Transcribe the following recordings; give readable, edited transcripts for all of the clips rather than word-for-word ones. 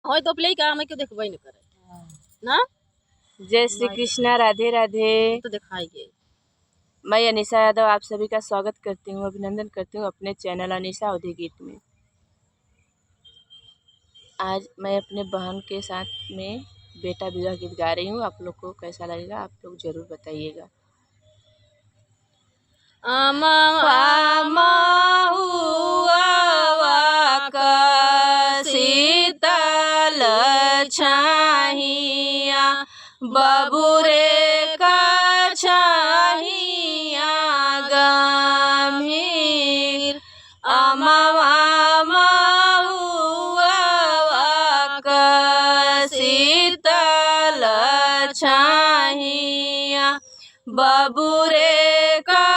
होय तो प्ले का मैं क्यों देखबे न करे ना। जय श्री कृष्णा, राधे राधे। तो दिखाएंगे। मैं अनीसा यादव आप सभी का स्वागत करती हूँ, अभिनंदन करती हूँ अपने चैनल अनीसा अवधी गीत में। आज मैं अपने बहन के साथ में बेटा विवाह गीत गा रही हूँ। आप लोग को कैसा लगेगा आप लोग ज़रूर बताइएगा। शीतल छाहिया बबुरे का छाहिया गंभीर अमवा शीतल छाहिया बबुरे का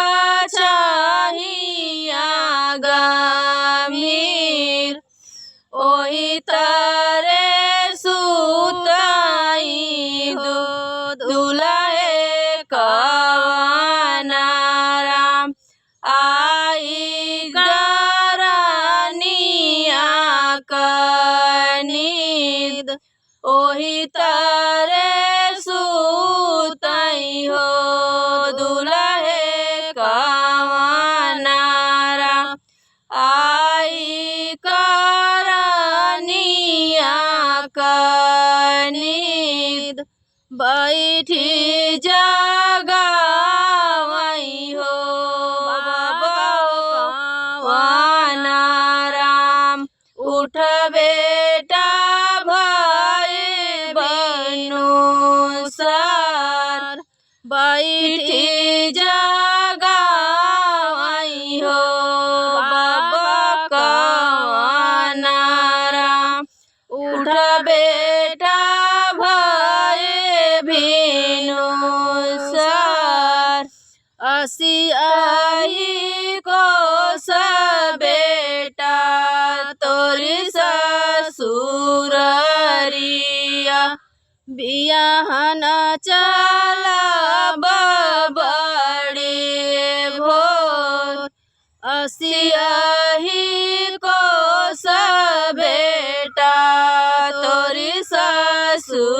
छाहिया गंभीर ओही तरे सुताई दुलाए कवना राम आई गरनिया कनीद ओही तरे सुताई हो दुलाए कवना राम आई करनिया कनीद बैठी जगावई हो बाबा राम उठ बेटा भाई बनो सर बैठी जगावई हो उठ बेटा भय भीनु सर असियाही को बेटा तोरी ससुररिया बियाहन चला बड़े भोर असियाही को बेटा तोरी ससुररिया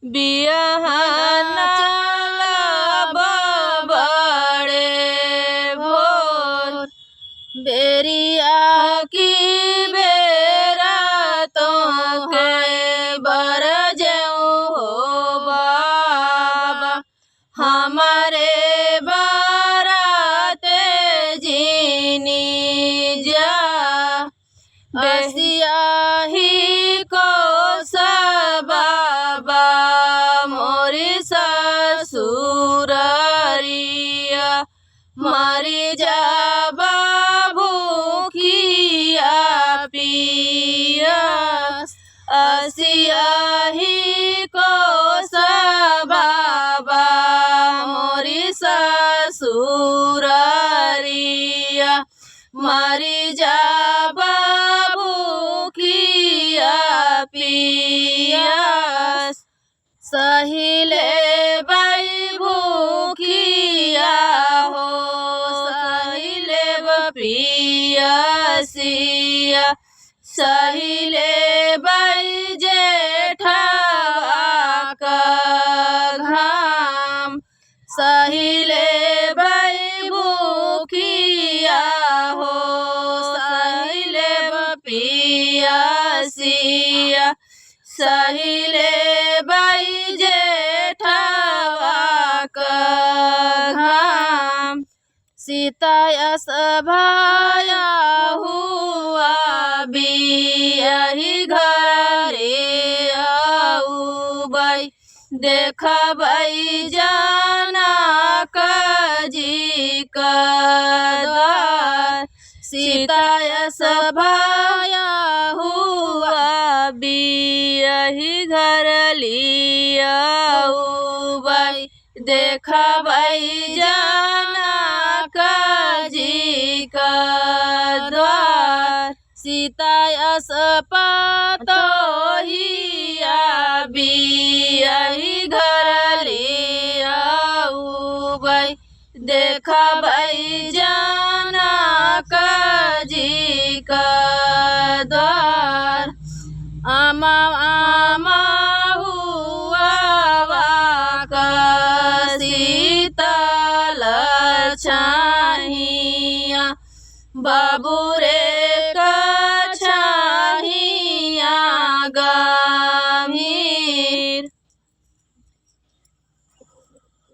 बियाहन चला बड़े भोर बेरिया की बेरा तो के बर जाऊं हो बाबा हमारे बाराते जीनी जा बसियाही को बाबा मोरी ससुररिया मरी जा भूखिया पिया असियाही को बाबा मोरी ससुररिया मरी जा भूखिया पिया सहिले बाई भूखिया हो सहिले पियसिया सहिले बाई जेठा का घाम सहिले बाई भूखिया हो सहिले पियसिया सहिले बाई जेठा का घाम सीताया सभाया हुआ बियही घरे आऊ बाई देखा बाई जाना काजी का द्वार सीताया सभाया हुआ बियही घर लिया बाई देखा बाई जाना काजी का द्वार सीताया सपातो हिया बियही घर लिया बाई देखा बाई जाना काजी का द्वार। महुआ का शीतल छाहिया बाबू रे का छाहिया गा